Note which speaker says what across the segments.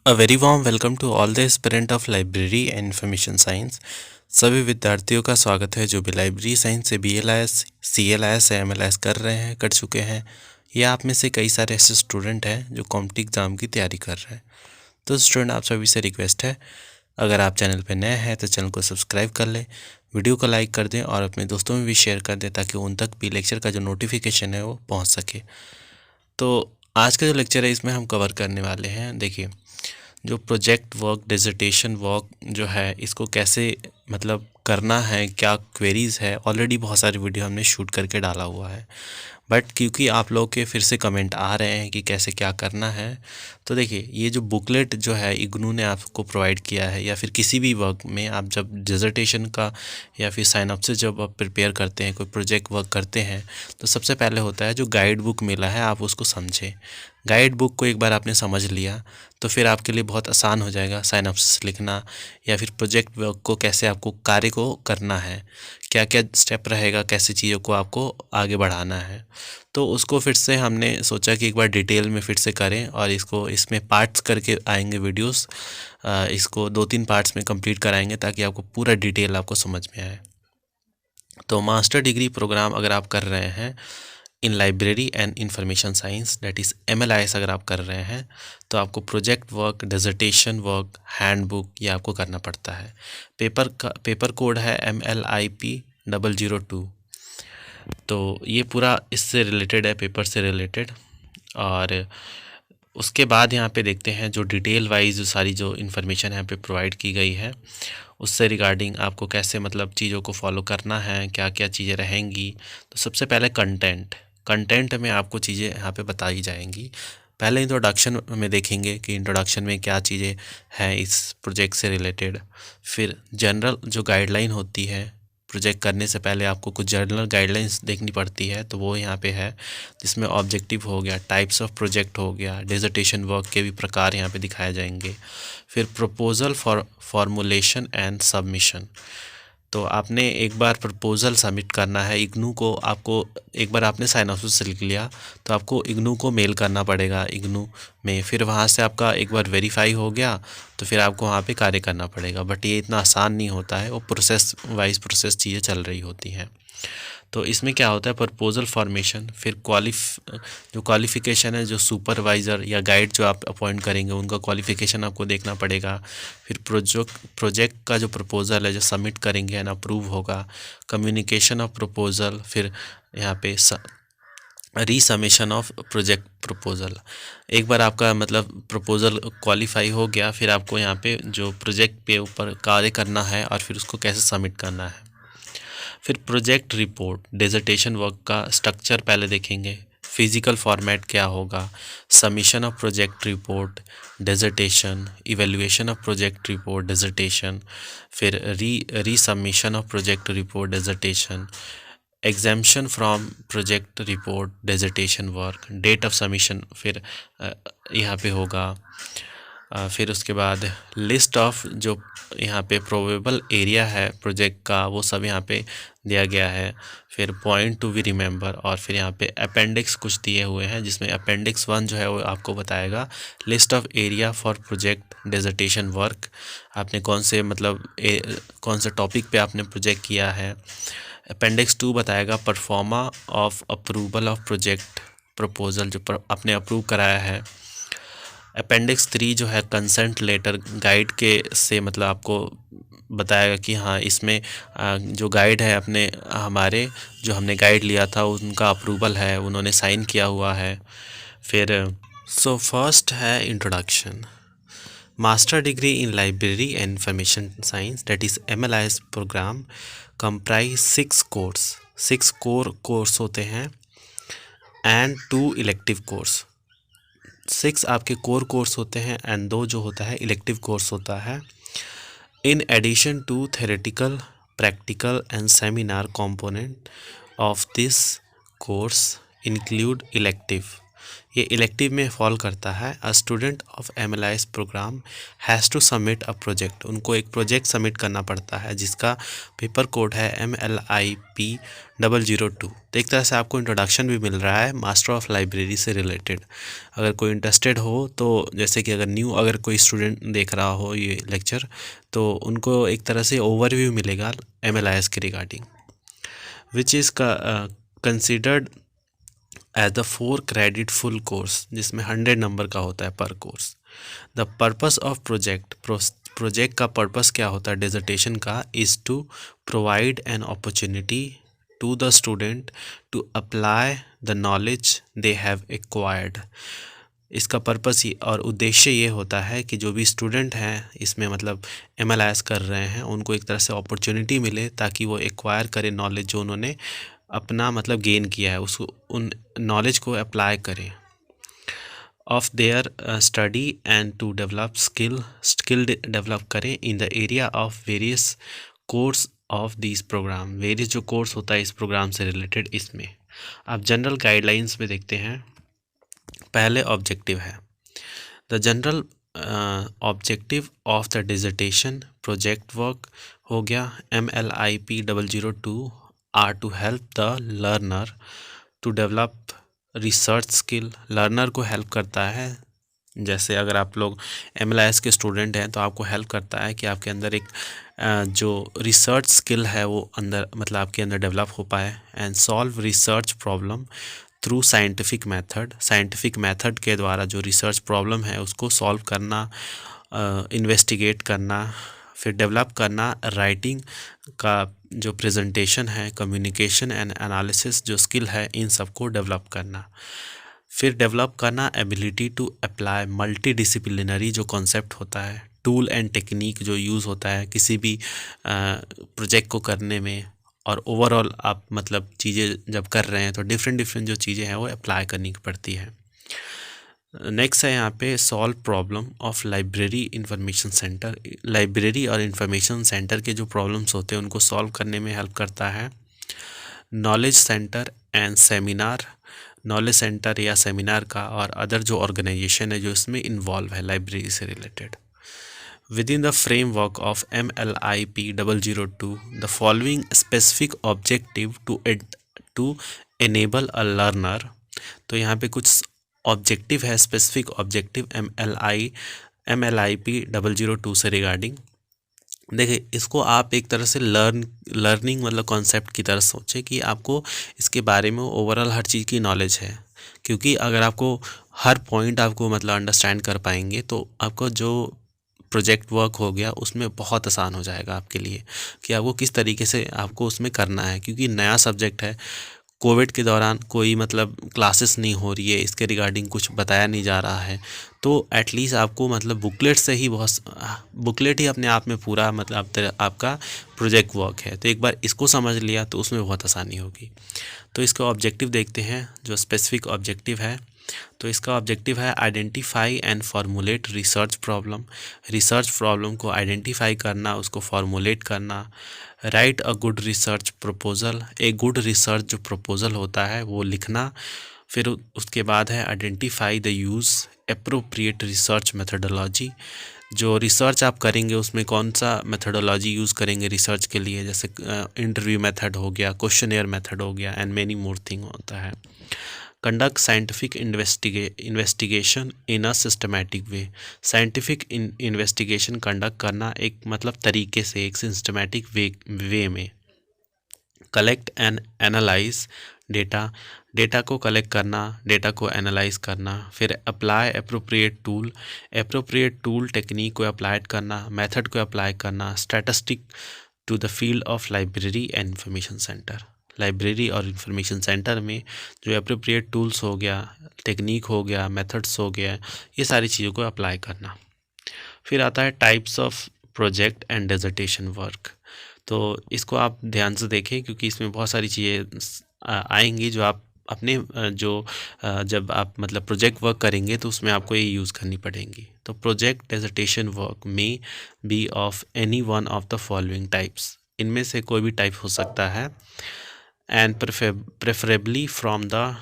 Speaker 1: A very warm welcome to all the aspirant of library and information science. सभी विद्यार्थियों का स्वागत है जो भी लाइब्रेरी साइंस से BLIS, CLIS या MLS कर रहे हैं, कर चुके हैं, या आप में से कई सारे ऐसे स्टूडेंट हैं जो कॉम्पिटिटिव एग्ज़ाम की तैयारी कर रहे हैं। तो स्टूडेंट, आप सभी से रिक्वेस्ट है, अगर आप चैनल पर नए हैं तो चैनल को सब्सक्राइब कर लें, वीडियो को लाइक कर दें और अपने दोस्तों में भी शेयर कर दें ताकि उन तक भी लेक्चर का जो नोटिफिकेशन है वो पहुँच सके। तो आज का जो लेक्चर है इसमें हम कवर करने वाले हैं, देखिए, जो प्रोजेक्ट वर्क, डिसर्टेशन वर्क जो है इसको कैसे मतलब करना है, क्या क्वेरीज़ है। ऑलरेडी बहुत सारी वीडियो हमने शूट करके डाला हुआ है, बट क्योंकि आप लोग के फिर से कमेंट आ रहे हैं कि कैसे क्या करना है, तो देखिए, ये जो बुकलेट जो है इग्नू ने आपको प्रोवाइड किया है, या फिर किसी भी वर्क में आप जब डिसर्टेशन का या फिर साइनॉप्सिस जब आप प्रिपेयर करते हैं, कोई प्रोजेक्ट वर्क करते हैं, तो सबसे पहले होता है जो गाइड बुक मिला है आप उसको समझें। गाइड बुक को एक बार आपने समझ लिया तो फिर आपके लिए बहुत आसान हो जाएगा साइनॉप्सिस लिखना, या फिर प्रोजेक्ट वर्क को कैसे आपको कार्य को करना है, क्या क्या स्टेप रहेगा, कैसे चीज़ों को आपको आगे बढ़ाना है। तो उसको फिर से हमने सोचा कि एक बार डिटेल में फिर से करें और इसको इसमें पार्ट्स करके आएंगे वीडियोस। इसको 2-3 पार्ट्स में कंप्लीट कराएंगे ताकि आपको पूरा डिटेल आपको समझ में आए। तो मास्टर डिग्री प्रोग्राम अगर आप कर रहे हैं इन library and information science, that is MLIS, अगर आप कर रहे हैं तो आपको project work, dissertation work, handbook ये आपको करना पड़ता है। पेपर कोड है MLIP 002। तो ये पूरा इससे रिलेटेड है, पेपर से रिलेटेड। और उसके बाद यहाँ पे देखते हैं जो डिटेल वाइज जो सारी जो इन्फॉर्मेशन यहाँ पे प्रोवाइड की गई है उससे रिगार्डिंग आपको कैसे मतलब चीज़ों को फॉलो करना है, क्या क्या चीज़ें रहेंगी। तो सबसे पहले कंटेंट में आपको चीज़ें यहाँ पे बताई जाएंगी। पहले इंट्रोडक्शन में देखेंगे कि इंट्रोडक्शन में क्या चीज़ें हैं इस प्रोजेक्ट से रिलेटेड। फिर जनरल जो गाइडलाइन होती है, प्रोजेक्ट करने से पहले आपको कुछ जनरल गाइडलाइंस देखनी पड़ती है, तो वो यहाँ पे है, जिसमें ऑब्जेक्टिव हो गया, टाइप्स ऑफ प्रोजेक्ट हो गया, डिसर्टेशन वर्क के भी प्रकार यहाँ पे दिखाए जाएंगे। फिर प्रपोजल फॉर्मुलेशन एंड सबमिशन। तो आपने एक बार प्रपोज़ल सबमिट करना है इग्नू को, आपको एक बार आपने साइनॉप्सिस लिख लिया तो आपको इग्नू को मेल करना पड़ेगा इग्नू में। फिर वहाँ से आपका एक बार वेरीफाई हो गया तो फिर आपको वहाँ पे कार्य करना पड़ेगा, बट ये इतना आसान नहीं होता है, वो प्रोसेस वाइज प्रोसेस चीज़ें चल रही होती हैं। तो इसमें क्या होता है, प्रपोजल फॉर्मेशन, फिर जो क्वालिफ़िकेशन है, जो सुपरवाइज़र या गाइड जो आप अपॉइंट करेंगे उनका क्वालिफ़िकेशन आपको देखना पड़ेगा। फिर प्रोजेक्ट का जो प्रपोज़ल है जो सबमिट करेंगे एंड अप्रूव होगा, कम्युनिकेशन ऑफ प्रपोज़ल, फिर यहाँ पे रीसमेशन ऑफ प्रोजेक्ट प्रपोज़ल। एक बार आपका मतलब प्रपोज़ल क्वालिफाई हो गया, फिर आपको यहाँ पे जो प्रोजेक्ट पे ऊपर कार्य करना है और फिर उसको कैसे सबमिट करना है। फिर प्रोजेक्ट रिपोर्ट, डिसर्टेशन वर्क का स्ट्रक्चर पहले देखेंगे, फिजिकल फॉर्मेट क्या होगा, submission of project report, dissertation, evaluation of project report, dissertation, फिर resubmission of project report, dissertation, exemption from project report, dissertation work, date of submission फिर यहाँ पे होगा। फिर उसके बाद लिस्ट ऑफ जो यहाँ पे प्रोबेबल एरिया है प्रोजेक्ट का वो सब यहाँ पे दिया गया है। फिर पॉइंट टू बी रिमेंबर, और फिर यहाँ पे अपेंडिक्स कुछ दिए हुए हैं, जिसमें अपेंडिक्स 1 जो है वो आपको बताएगा list of area for project dissertation work, आपने कौन से मतलब कौन से टॉपिक पे आपने प्रोजेक्ट किया है। अपेंडिक्स 2 बताएगा pro forma of approval of project proposal, जो आपने अप्रूव कराया है। अपेंडिक्स 3 जो है कंसेंट लेटर, गाइड के से मतलब आपको बताएगा कि हाँ इसमें जो गाइड है अपने हमारे जो हमने गाइड लिया था उनका अप्रूवल है, उन्होंने साइन किया हुआ है। फिर फर्स्ट है introduction. Master degree in library and information science, that is MLIS programme comprise 6 core course होते हैं एंड 2 इलेक्टिव कोर्स। 6 आपके कोर कोर्स होते हैं एंड 2 जो होता है इलेक्टिव कोर्स होता है। In addition to theoretical, practical and seminar component of this course include elective. ये इलेक्टिव में फॉल करता है। A student of MLIS programme has to submit a project, उनको एक प्रोजेक्ट सबमिट करना पड़ता है जिसका पेपर कोड है MLIP 002। तो एक तरह से आपको इंट्रोडक्शन भी मिल रहा है मास्टर ऑफ लाइब्रेरी से रिलेटेड। अगर कोई इंटरेस्टेड हो तो जैसे कि अगर कोई स्टूडेंट देख रहा हो ये लेक्चर, तो उनको एक तरह से ओवरव्यू मिलेगा MLIS के regarding, which is considered as the 4 credit full course, जिसमें 100 नंबर का होता है per course. The purpose of project का पर्पस क्या होता है डिसर्टेशन का, is to provide an opportunity to the student to apply the knowledge they have acquired. इसका पर्पस ही और उद्देश्य ये होता है कि जो भी स्टूडेंट हैं इसमें मतलब MLIS कर रहे हैं, उनको एक तरह से अपॉर्चुनिटी मिले ताकि वो एक्वायर करें नॉलेज जो उन्होंने अपना मतलब गेन किया है, उसको उन नॉलेज को अप्लाई करें of their study and to develop skill develop करें in the area of various course of this programme. Various जो कोर्स होता है इस प्रोग्राम से रिलेटेड, इसमें आप जनरल गाइडलाइंस में देखते हैं। पहले ऑब्जेक्टिव है, the general objective of the dissertation project work हो गया MLIP 002 are to help the learner to develop research skill. Learner को हेल्प करता है, जैसे अगर आप लोग MLIS के स्टूडेंट हैं तो आपको हेल्प करता है कि आपके अंदर एक जो रिसर्च स्किल है वो अंदर मतलब आपके अंदर डेवलप हो पाए। And solve research problem through scientific method के द्वारा जो रिसर्च प्रॉब्लम है उसको सॉल्व करना, इन्वेस्टिगेट करना, फिर डेवलप करना राइटिंग का जो प्रेजेंटेशन है, कम्युनिकेशन एंड एनालिसिस जो स्किल है, इन सबको डेवलप करना। फिर डेवलप करना ability to apply multi disciplinary जो कॉन्सेप्ट होता है, टूल एंड टेक्निक जो यूज़ होता है किसी भी प्रोजेक्ट को करने में, और ओवरऑल आप मतलब चीज़ें जब कर रहे हैं तो डिफरेंट जो चीज़ें हैं वो अप्लाई करनी पड़ती है। नेक्स्ट है यहाँ पे solve problem of library information centre. Library और इंफॉर्मेशन सेंटर के जो प्रॉब्लम्स होते हैं उनको सॉल्व करने में हेल्प करता है। Knowledge centre and seminar, knowledge centre या सेमिनार का और अदर जो ऑर्गेनाइजेशन है जो इसमें इन्वॉल्व है लाइब्रेरी से related. Within the framework of MLIP 002, the following specific objective to enable a learner। तो यहाँ पे कुछ ऑब्जेक्टिव है, स्पेसिफिक ऑब्जेक्टिव MLIP 002 से रिगार्डिंग। देखिए इसको आप एक तरह से लर्निंग मतलब कॉन्सेप्ट की तरह सोचें कि आपको इसके बारे में ओवरऑल हर चीज़ की नॉलेज है, क्योंकि अगर आपको हर पॉइंट आपको मतलब अंडरस्टैंड कर पाएंगे तो आपको जो प्रोजेक्ट वर्क हो गया उसमें बहुत आसान हो जाएगा आपके लिए कि आपको किस तरीके से आपको उसमें करना है। क्योंकि नया सब्जेक्ट है, कोविड के दौरान कोई मतलब क्लासेस नहीं हो रही है, इसके रिगार्डिंग कुछ बताया नहीं जा रहा है, तो एटलीस्ट आपको मतलब बुकलेट से ही बुकलेट ही अपने आप में पूरा मतलब आपका प्रोजेक्ट वर्क है। तो एक बार इसको समझ लिया तो उसमें बहुत आसानी होगी। तो इसका ऑब्जेक्टिव देखते हैं, जो स्पेसिफिक ऑब्जेक्टिव है तो इसका ऑब्जेक्टिव है identify and formulate research problem. Research problem को आइडेंटिफाई करना, उसको फार्मूलेट करना। Right a good research proposal, एक गुड रिसर्च जो प्रपोजल होता है वो लिखना। फिर उसके बाद है identify the use appropriate research methodology, जो रिसर्च आप करेंगे उसमें कौन सा मेथडोलॉजी यूज़ करेंगे रिसर्च के लिए, जैसे इंटरव्यू मेथड हो गया, क्वेश्चनेयर मेथड हो गया, एंड मेनी मोर थिंग होता है। Conduct scientific investigation in a systematic way, scientific investigation conduct करना एक मतलब तरीके से, एक सिस्टमैटिक वे में। कलेक्ट एंड एनालाइज डेटा को कलेक्ट करना, डेटा को एनालाइज करना। फिर अप्लाई अप्रोप्रिएट टूल टेक्निक को अप्लाई करना, मेथड को अप्लाई करना। Statistic to the field of library and information centre, library और इंफॉर्मेशन सेंटर में जो अप्रोप्रिएट टूल्स हो गया, टेक्निक हो गया, मेथड्स हो गया, ये सारी चीज़ों को अप्लाई करना। फिर आता है types of project and dissertation work. तो इसको आप ध्यान से देखें क्योंकि इसमें बहुत सारी चीज़ें आएंगी जो आप अपने जब आप मतलब प्रोजेक्ट वर्क करेंगे तो उसमें आपको ये यूज़ करनी पड़ेंगी। तो प्रोजेक्ट डिसर्टेशन वर्क में be of any one of the following types, इनमें से कोई भी टाइप हो सकता है। And preferably from the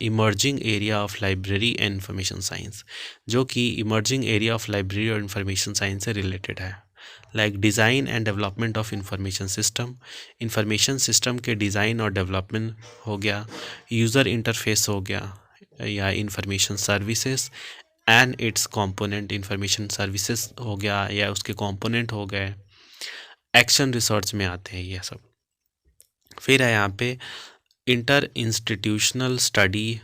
Speaker 1: emerging area of library and information science, जो कि इमर्जिंग एरिया ऑफ लाइब्रेरी और इंफॉर्मेशन साइंस से रिलेटेड है। Like design and development of information system के डिज़ाइन और डेवलपमेंट हो गया, यूज़र इंटरफेस हो गया, या information services and its component, information services हो गया या उसके कंपोनेंट हो गए। एक्शन रिसर्च में आते हैं ये सब। फिर है यहाँ पे inter institutional study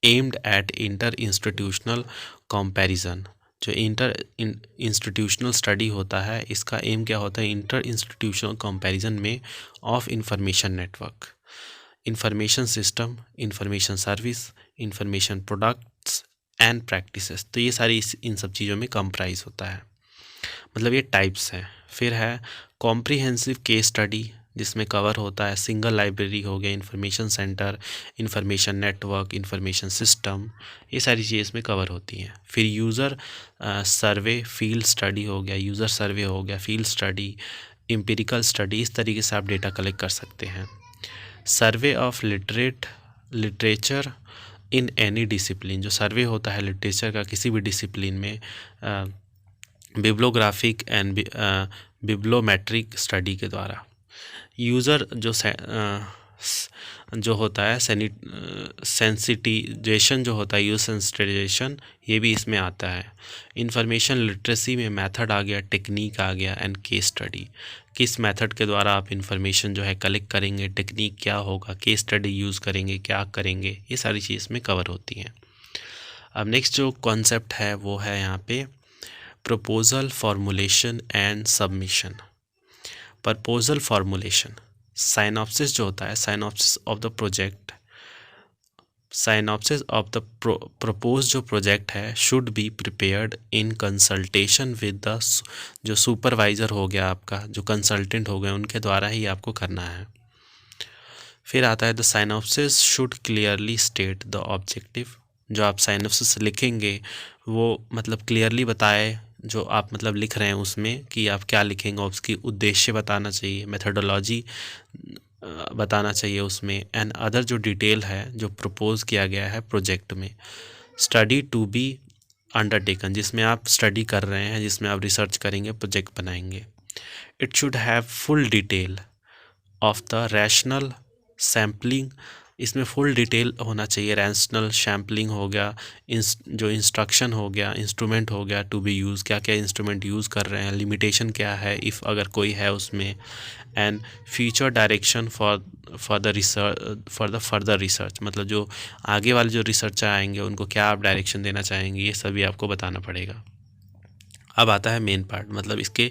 Speaker 1: aimed at inter institutional comparison. जो इंटर इंस्टीट्यूशनल स्टडी होता है, इसका एम क्या होता है, इंटर इंस्टीट्यूशनल कंपैरिजन में of information network, information system, information service, information products and practices. तो ये सारी इन सब चीज़ों में कंप्राइज होता है, मतलब ये टाइप्स हैं। फिर है कॉम्प्रिहेंसिव केस स्टडी, जिसमें कवर होता है सिंगल लाइब्रेरी हो गया, information centre, information network, information system, ये सारी चीज़ें इसमें कवर होती हैं। फिर यूज़र सर्वे, फील्ड स्टडी हो गया, यूज़र सर्वे हो गया, फील्ड स्टडी, एम्पिरिकल स्टडी, इस तरीके से आप डेटा कलेक्ट कर सकते हैं। Survey of literature in any discipline, जो सर्वे होता है लिटरेचर का किसी भी डिसिप्लिन में, बिब्लोग्राफिक एंड बिब्लोमेट्रिक स्टडी के द्वारा। यूज़र जो होता है सेंसिटाइजेशन, जो होता है यूज़र सेंसिटाइजेशन, ये भी इसमें आता है। इंफॉर्मेशन लिटरेसी में मेथड आ गया, टेक्निक आ गया, एंड केस स्टडी, किस मेथड के द्वारा आप इंफॉर्मेशन जो है कलेक्ट करेंगे, टेक्निक क्या होगा, केस स्टडी यूज़ करेंगे, क्या करेंगे, ये सारी चीज़ इसमें कवर होती हैं। अब नेक्स्ट जो कॉन्सेप्ट है वो है यहाँ पे proposal formulation and submission. Proposal formulation, synopsis जो होता है, synopsis of the project, synopsis of the propose जो प्रोजेक्ट है should be prepared in consultation with the, जो सुपरवाइज़र हो गया आपका, जो कंसल्टेंट हो गए, उनके द्वारा ही आपको करना है। फिर आता है the synopsis should clearly state the objective, जो आप साइनॉप्सिस लिखेंगे वो मतलब क्लियरली बताए, जो आप मतलब लिख रहे हैं उसमें कि आप क्या लिखेंगे, उसकी उद्देश्य बताना चाहिए, मेथडोलॉजी बताना चाहिए उसमें, एंड अदर जो डिटेल है जो प्रपोज किया गया है प्रोजेक्ट में। स्टडी टू बी अंडरटेकन, जिसमें आप स्टडी कर रहे हैं, जिसमें आप रिसर्च करेंगे, प्रोजेक्ट बनाएंगे। It should have full detail of the rational sampling, इसमें फुल डिटेल होना चाहिए। रैशनल सैम्पलिंग हो गया, जो इंस्ट्रक्शन हो गया, इंस्ट्रूमेंट हो गया टू बी यूज़, क्या क्या इंस्ट्रूमेंट यूज़ कर रहे हैं, लिमिटेशन क्या है इफ़ अगर कोई है उसमें, and future direction for the further research, मतलब जो आगे वाले जो रिसर्चर आएंगे उनको क्या आप डायरेक्शन देना चाहेंगे, ये सभी आपको बताना पड़ेगा। अब आता है मेन पार्ट, मतलब इसके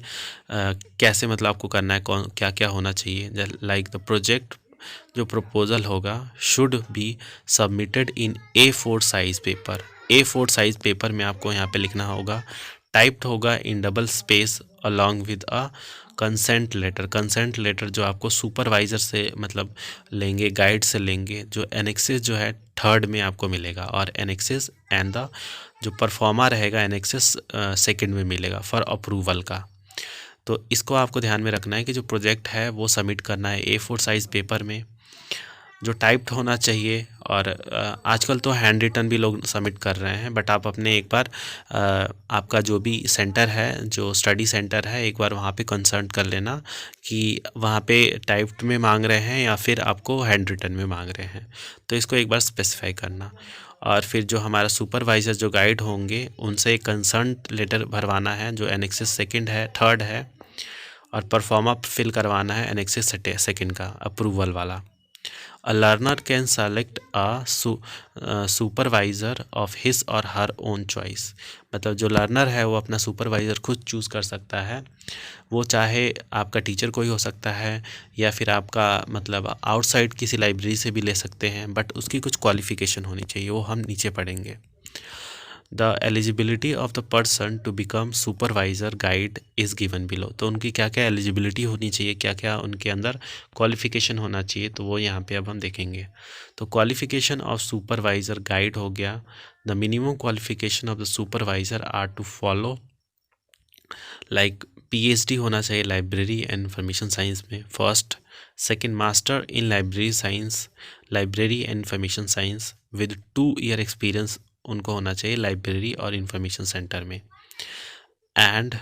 Speaker 1: कैसे मतलब आपको करना है, कौन क्या क्या होना चाहिए। लाइक द प्रोजेक्ट, जो प्रपोजल होगा should be submitted in A4 size paper. A4 size paper में आपको यहाँ पे लिखना होगा, टाइप्ड होगा in double space along with a consent letter. Consent letter जो आपको सुपरवाइज़र से मतलब लेंगे, गाइड से लेंगे, जो एनेक्सिस जो है 3rd में आपको मिलेगा, और एनेक्सिस एंड द जो परफॉर्मा रहेगा एनेक्सिस 2nd में मिलेगा फॉर अप्रूवल का। तो इसको आपको ध्यान में रखना है कि जो प्रोजेक्ट है वो सबमिट करना है A4 साइज़ पेपर में, जो टाइप्ड होना चाहिए। और आजकल तो हैंड रिटन भी लोग सबमिट कर रहे हैं, बट आप अपने एक बार आपका जो भी सेंटर है, जो स्टडी सेंटर है, एक बार वहाँ पे कंसल्ट कर लेना कि वहाँ पे टाइप्ड में मांग रहे हैं या फिर आपको हैंड रिटन में मांग रहे हैं, तो इसको एक बार स्पेसिफाई करना। और फिर जो हमारा सुपरवाइज़र जो गाइड होंगे उनसे एक कंसर्न लेटर भरवाना है, जो एनेक्सिस 2nd है, 3rd है, और परफॉर्मा फिल करवाना है एनेक्सिस 2nd का अप्रूवल वाला। A learner can select a supervisor of his और हर ओन चॉइस, मतलब जो लर्नर है वो अपना सुपरवाइज़र खुद चूज़ कर सकता है। वो चाहे आपका टीचर कोई हो सकता है या फिर आपका मतलब आउटसाइड किसी लाइब्रेरी से भी ले सकते हैं, बट उसकी कुछ क्वालिफ़िकेशन होनी चाहिए, वो हम नीचे पढ़ेंगे। The eligibility of the person to become supervisor guide is given below, तो उनकी क्या क्या एलिजिबिलिटी होनी चाहिए, क्या क्या उनके अंदर क्वालिफ़िकेशन होना चाहिए, तो वो यहाँ पे अब हम देखेंगे। तो क्वालिफ़िकेशन ऑफ सुपरवाइज़र गाइड हो गया, the minimum qualification of the supervisor are to follow like PhD होना चाहिए लाइब्रेरी एंड इंफॉर्मेशन साइंस में first. Second, master in library science, library and information science with 2 year experience उनको होना चाहिए library और information centre में। And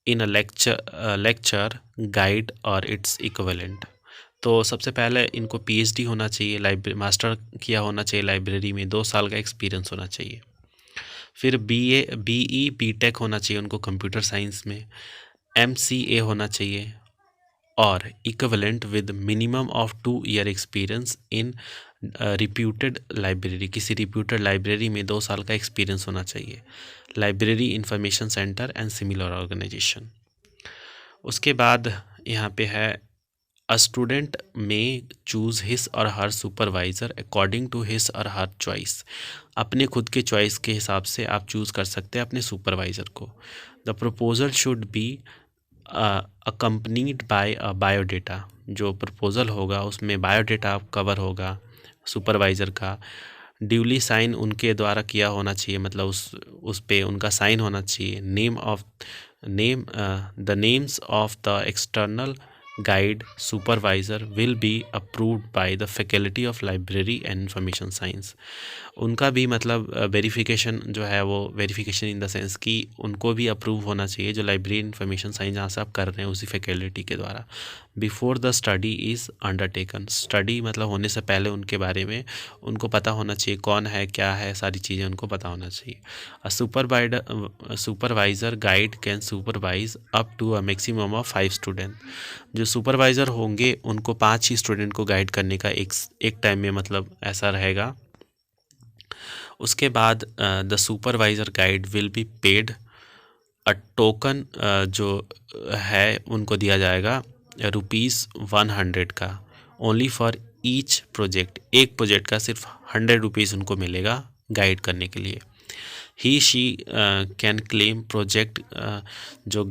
Speaker 1: in a lecture guide और its equivalent. तो सबसे पहले इनको पीएचडी होना चाहिए, लाइब्रेरी मास्टर किया होना चाहिए लाइब्रेरी में, 2 साल का एक्सपीरियंस होना चाहिए। फिर बीई बीटेक होना चाहिए उनको कंप्यूटर साइंस में, एमसीए होना चाहिए और equivalent with minimum of 2 year experience in reputed library. किसी रिप्यूटेड लाइब्रेरी में 2 साल का एक्सपीरियंस होना चाहिए, library information centre and similar organisation. उसके बाद यहाँ पे है अ स्टूडेंट में चूज़ हिस और हर सुपरवाइज़र अकॉर्डिंग टू हिस और हर चॉइस। अपने खुद के चॉइस के हिसाब से आप चूज़ कर सकते हैं अपने सुपरवाइज़र को। The proposal should be accompanied by a biodata. जो प्रपोजल होगा उसमें बायोडेटा कवर होगा सुपरवाइज़र का। ड्यूली साइन उनके द्वारा किया होना चाहिए, मतलब उस पे उनका साइन होना चाहिए। The names of the external guide supervisor will be approved by the faculty of library and information science. उनका भी मतलब वेरिफिकेशन जो है वो वेरिफिकेशन इन द सेंस कि उनको भी अप्रूव होना चाहिए, जो लाइब्रेरी इंफॉर्मेशन साइंस जहाँ से आप कर रहे हैं उसी फैकल्टी के द्वारा। Before the study is undertaken. Study मतलब होने से पहले उनके बारे में उनको पता होना चाहिए, कौन है क्या है, सारी चीज़ें उनको पता होना चाहिए। A supervisor guide can supervise up to a maximum of 5 student. जो सुपरवाइज़र होंगे उनको 5 ही स्टूडेंट को गाइड करने का एक टाइम में मतलब ऐसा रहेगा। उसके बाद the supervisor guide will be paid a token, जो है उनको दिया जाएगा ₹100 का, ओनली फॉर ईच प्रोजेक्ट। एक प्रोजेक्ट का सिर्फ ₹100 उनको मिलेगा गाइड करने के लिए। ही शी कैन क्लेम प्रोजेक्ट जो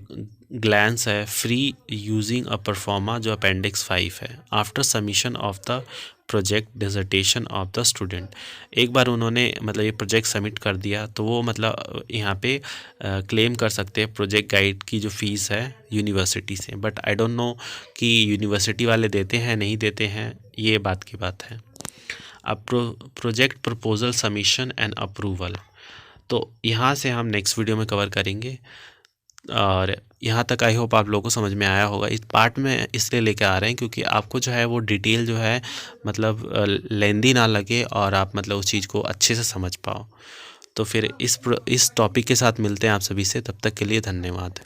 Speaker 1: ग्लैंस है फ्री यूजिंग अ परफॉर्मा जो अपेंडिक्स 5 है after submission of the project dissertation of the student. एक बार उन्होंने मतलब ये प्रोजेक्ट सबमिट कर दिया तो वो मतलब यहाँ पे क्लेम कर सकते हैं प्रोजेक्ट गाइड की जो फ़ीस है यूनिवर्सिटी से। बट आई डोंट नो कि यूनिवर्सिटी वाले देते हैं नहीं देते हैं, ये बात की बात है। अब project proposal submission and approval, तो यहाँ से हम नेक्स्ट वीडियो में कवर करेंगे। और यहाँ तक आई होप आप लोगों को समझ में आया होगा। इस पार्ट में इसलिए लेके आ रहे हैं क्योंकि आपको जो है वो डिटेल जो है मतलब लेंदी ना लगे और आप मतलब उस चीज़ को अच्छे से समझ पाओ। तो फिर इस टॉपिक के साथ मिलते हैं आप सभी से, तब तक के लिए धन्यवाद।